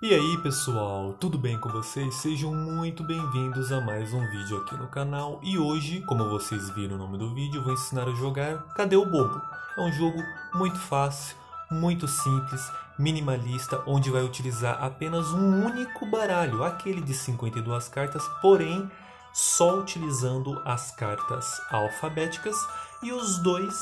E aí pessoal, tudo bem com vocês? Sejam muito bem-vindos a mais um vídeo aqui no canal. E hoje, como vocês viram no nome do vídeo, eu vou ensinar a jogar Cadê o Bobo? É um jogo muito fácil, muito simples, minimalista, onde vai utilizar apenas um único baralho, aquele de 52 cartas, porém só utilizando as cartas alfabéticas e os dois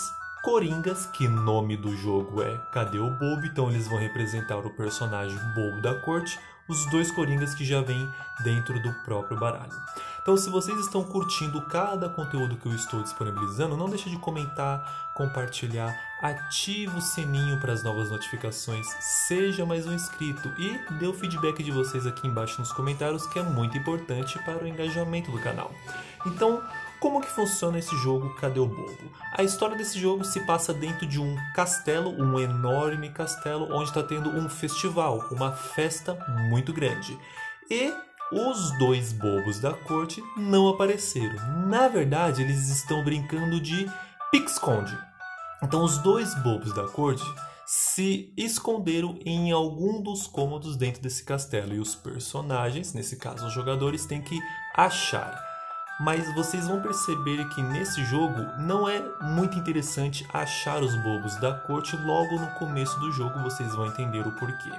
coringas, que nome do jogo é Cadê o Bobo? Então eles vão representar o personagem bobo da corte, os dois coringas que já vêm dentro do próprio baralho. Então, se vocês estão curtindo cada conteúdo que eu estou disponibilizando, não deixe de comentar, compartilhar, ative o sininho para as novas notificações, seja mais um inscrito e dê o feedback de vocês aqui embaixo nos comentários, que é muito importante para o engajamento do canal. Então, como que funciona esse jogo Cadê o Bobo? A história desse jogo se passa dentro de um castelo, um enorme castelo, onde está tendo um festival, uma festa muito grande. E os dois bobos da corte não apareceram. Na verdade, eles estão brincando de pique-esconde. Então, os dois bobos da corte se esconderam em algum dos cômodos dentro desse castelo. E os personagens, nesse caso os jogadores, têm que achar. Mas vocês vão perceber que nesse jogo não é muito interessante achar os bobos da corte. Logo no começo do jogo vocês vão entender o porquê.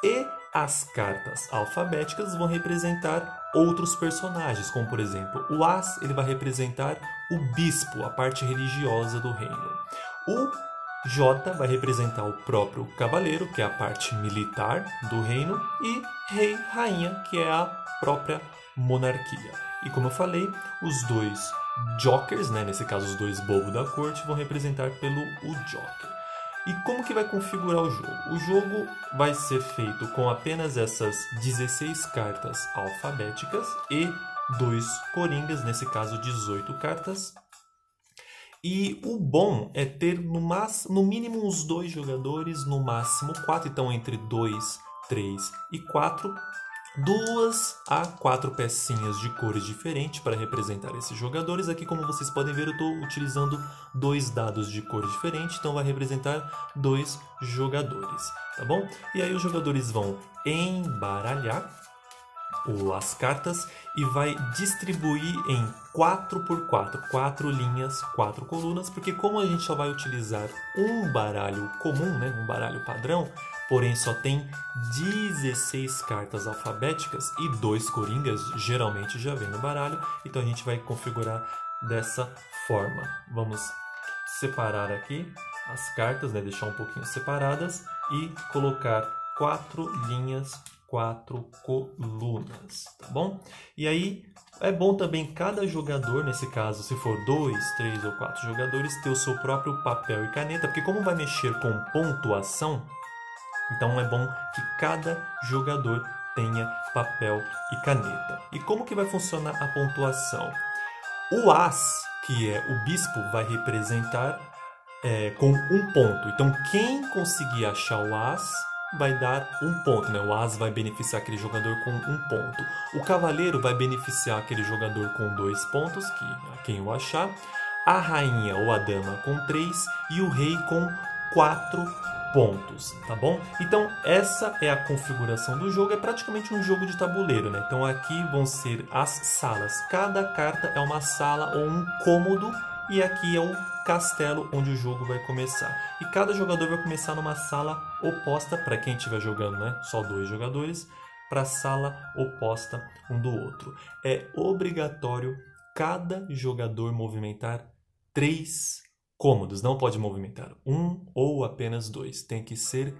E as cartas alfabéticas vão representar outros personagens, como por exemplo, o As, ele vai representar o bispo, a parte religiosa do reino. O J vai representar o próprio cavaleiro, que é a parte militar do reino, e rei, rainha, que é a própria monarquia. E como eu falei, os dois jokers, nesse caso os dois bobos da corte, vão representar pelo o joker. E como que vai configurar o jogo? O jogo vai ser feito com apenas essas 16 cartas alfabéticas e dois coringas, nesse caso 18 cartas. E o bom é ter no mínimo uns dois jogadores, no máximo 4, então entre 2, 3 e 4. 2 a 4 pecinhas de cores diferentes para representar esses jogadores. Aqui, como vocês podem ver, eu estou utilizando dois dados de cores diferentes, então vai representar dois jogadores, tá bom? E aí os jogadores vão embaralhar as cartas e vai distribuir em 4x4, 4 linhas, 4 colunas, porque como a gente só vai utilizar um baralho comum, um baralho padrão, porém só tem 16 cartas alfabéticas e dois coringas geralmente já vem no baralho, então a gente vai configurar dessa forma. Vamos separar aqui as cartas, deixar um pouquinho separadas e colocar 4 linhas, 4 colunas, tá bom? E aí é bom também cada jogador, nesse caso, se for 2, 3 ou 4 jogadores, ter o seu próprio papel e caneta, porque como vai mexer com pontuação, então é bom que cada jogador tenha papel e caneta. E como que vai funcionar a pontuação? O As, que é o bispo, vai representar com um ponto. Então quem conseguir achar o As vai dar um ponto, O As vai beneficiar aquele jogador com um ponto. O cavaleiro vai beneficiar aquele jogador com 2 pontos, quem o achar. A rainha ou a dama com 3 e o rei com 4 pontos, tá bom? Então essa é a configuração do jogo, é praticamente um jogo de tabuleiro, Então aqui vão ser as salas, cada carta é uma sala ou um cômodo e aqui é o castelo onde o jogo vai começar. E cada jogador vai começar numa sala oposta, para quem estiver jogando, só 2 jogadores, para a sala oposta um do outro. É obrigatório cada jogador movimentar 3 cômodos, não pode movimentar 1 ou apenas 2, tem que ser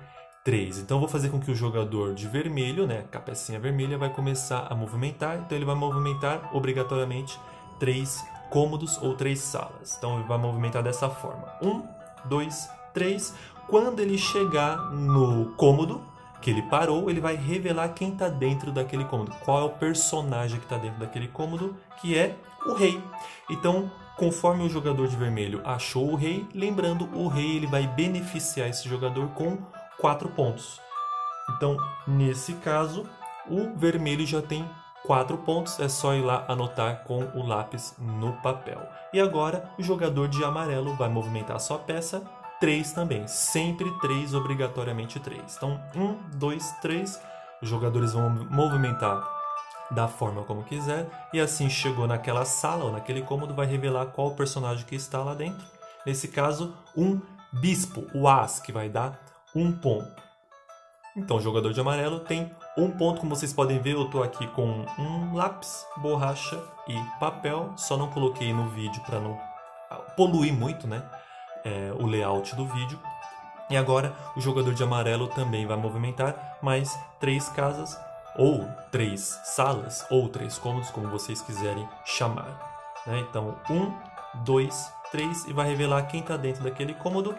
3. Então eu vou fazer com que o jogador de vermelho, com a pecinha vermelha, vai começar a movimentar, então ele vai movimentar obrigatoriamente 3 cômodos ou 3 salas. Então ele vai movimentar dessa forma: 1, 2, 3. Quando ele chegar no cômodo que ele parou, ele vai revelar quem está dentro daquele cômodo, qual é o personagem que está dentro daquele cômodo, que é o rei. Então, conforme o jogador de vermelho achou o rei, lembrando, o rei ele vai beneficiar esse jogador com 4 pontos. Então, nesse caso, o vermelho já tem 4 pontos, é só ir lá anotar com o lápis no papel. E agora, o jogador de amarelo vai movimentar a sua peça, 3 também, sempre 3, obrigatoriamente 3. Então, 1, 2, 3, Os jogadores vão movimentar da forma como quiser, e assim chegou naquela sala ou naquele cômodo, vai revelar qual personagem que está lá dentro. Nesse caso, um bispo, o as, que vai dar 1 ponto. Então o jogador de amarelo tem 1 ponto. Como vocês podem ver, eu estou aqui com um lápis, borracha e papel. Só não coloquei no vídeo para não poluir muito, né, o layout do vídeo. E agora o jogador de amarelo também vai movimentar mais 3 casas, ou 3 salas, ou 3 cômodos, como vocês quiserem chamar, né? Então 1, 2, 3, e vai revelar quem está dentro daquele cômodo,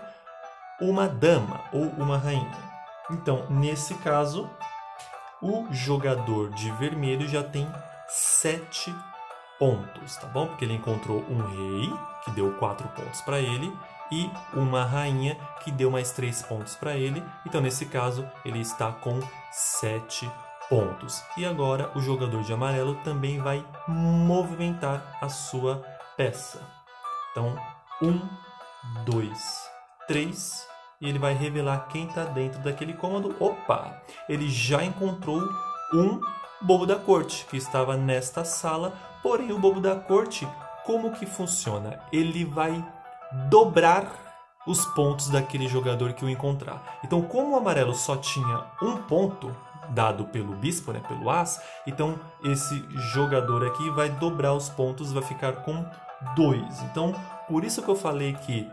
uma dama ou uma rainha. Então, nesse caso, o jogador de vermelho já tem 7 pontos, tá bom? Porque ele encontrou um rei, que deu 4 pontos para ele, e uma rainha, que deu mais 3 pontos para ele. Então, nesse caso, ele está com 7 pontos. E agora, o jogador de amarelo também vai movimentar a sua peça. Então, 1, 2, 3, e ele vai revelar quem está dentro daquele cômodo. Opa! Ele já encontrou um bobo da corte, que estava nesta sala. Porém, o bobo da corte, como que funciona? Ele vai dobrar os pontos daquele jogador que o encontrar. Então, como o amarelo só tinha 1 ponto dado pelo bispo, né, pelo as, então esse jogador aqui vai dobrar os pontos, vai ficar com 2. Então, por isso que eu falei que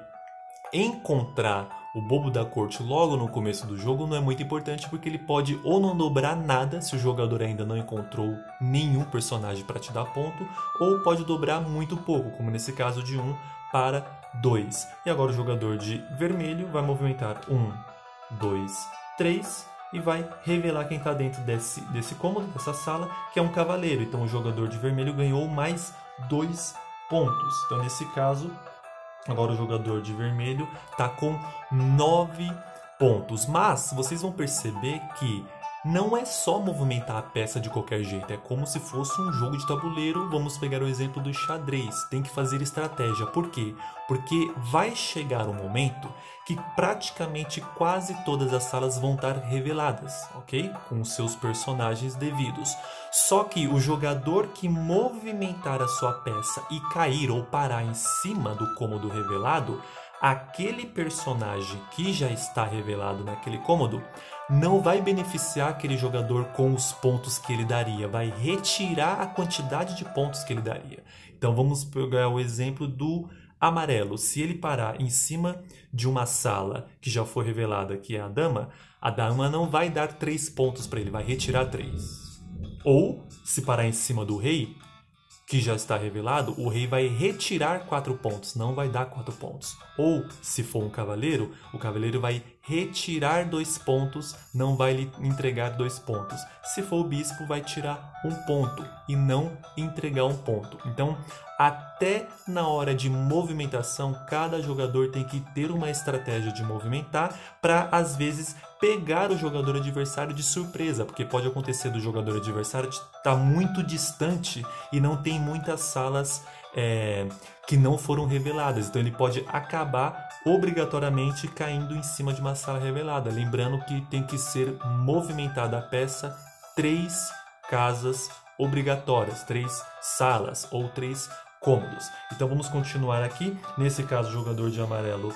encontrar o bobo da corte logo no começo do jogo não é muito importante, porque ele pode ou não dobrar nada, se o jogador ainda não encontrou nenhum personagem para te dar ponto, ou pode dobrar muito pouco, como nesse caso de 1 para 2. E agora o jogador de vermelho vai movimentar 1, 2, 3 e vai revelar quem está dentro desse cômodo, dessa sala, que é um cavaleiro. Então o jogador de vermelho ganhou mais 2 pontos. Então nesse caso, agora o jogador de vermelho está com 9 pontos. Mas vocês vão perceber que não é só movimentar a peça de qualquer jeito. É como se fosse um jogo de tabuleiro. Vamos pegar o exemplo do xadrez. Tem que fazer estratégia. Por quê? Porque vai chegar um momento que praticamente quase todas as salas vão estar reveladas, ok? Com seus personagens devidos. Só que o jogador que movimentar a sua peça e cair ou parar em cima do cômodo revelado, aquele personagem que já está revelado naquele cômodo não vai beneficiar aquele jogador com os pontos que ele daria, vai retirar a quantidade de pontos que ele daria. Então vamos pegar o exemplo do amarelo. Se ele parar em cima de uma sala que já foi revelada, que é a dama não vai dar 3 pontos para ele, vai retirar 3. Ou, se parar em cima do rei, que já está revelado, o rei vai retirar 4 pontos, não vai dar 4 pontos. Ou, se for um cavaleiro, o cavaleiro vai retirar 2 pontos, não vai lhe entregar 2 pontos. Se for o bispo, vai tirar 1 ponto e não entregar 1 ponto. Então, até na hora de movimentação, cada jogador tem que ter uma estratégia de movimentar para, às vezes, pegar o jogador adversário de surpresa, porque pode acontecer do jogador adversário estar muito distante e não tem muitas salas que não foram reveladas. Então ele pode acabar obrigatoriamente caindo em cima de uma sala revelada. Lembrando que tem que ser movimentada a peça 3 casas obrigatórias, 3 salas ou 3 cômodos. Então vamos continuar aqui. Nesse caso, o jogador de amarelo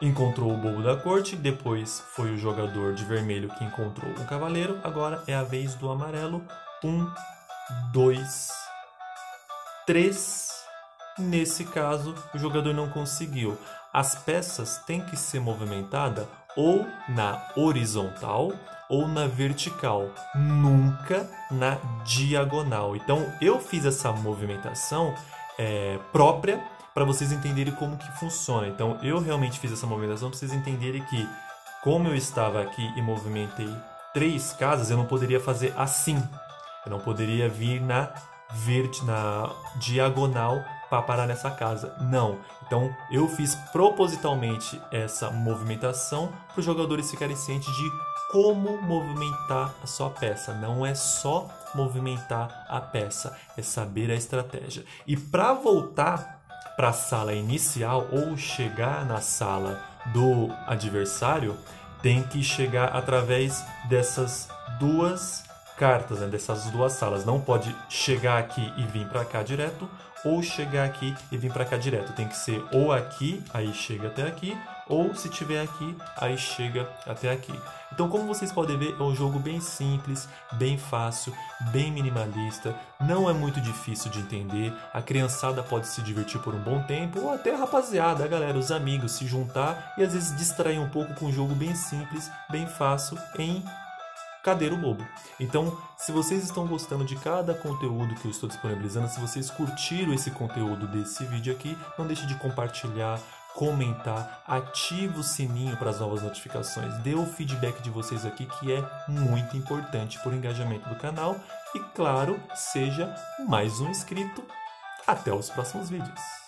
encontrou o bobo da corte, depois foi o jogador de vermelho que encontrou um cavaleiro. Agora é a vez do amarelo. 1, 2, 3. Nesse caso, o jogador não conseguiu. As peças têm que ser movimentadas ou na horizontal ou na vertical, nunca na diagonal. Então eu fiz essa movimentação própria para vocês entenderem como que funciona. Então eu realmente fiz essa movimentação para vocês entenderem que, como eu estava aqui e movimentei 3 casas, eu não poderia fazer assim. Eu não poderia vir na diagonal para parar nessa casa. Não. Então eu fiz propositalmente essa movimentação para os jogadores ficarem cientes de como movimentar a sua peça. Não é só movimentar a peça, é saber a estratégia. E para voltar para a sala inicial ou chegar na sala do adversário, tem que chegar através dessas duas cartas, né? Dessas duas salas. Não pode chegar aqui e vir para cá direto, ou chegar aqui e vir para cá direto. Tem que ser ou aqui, aí chega até aqui, ou se tiver aqui, aí chega até aqui. Então, como vocês podem ver, é um jogo bem simples, bem fácil, bem minimalista, não é muito difícil de entender, a criançada pode se divertir por um bom tempo, ou até a rapaziada, a galera, os amigos, se juntar e às vezes distrair um pouco com um jogo bem simples, bem fácil, em Cadeiro Bobo. Então, se vocês estão gostando de cada conteúdo que eu estou disponibilizando, se vocês curtiram esse conteúdo desse vídeo aqui, não deixe de compartilhar, comentar, ative o sininho para as novas notificações, dê o feedback de vocês aqui, que é muito importante para o engajamento do canal, e claro, seja mais um inscrito. Até os próximos vídeos.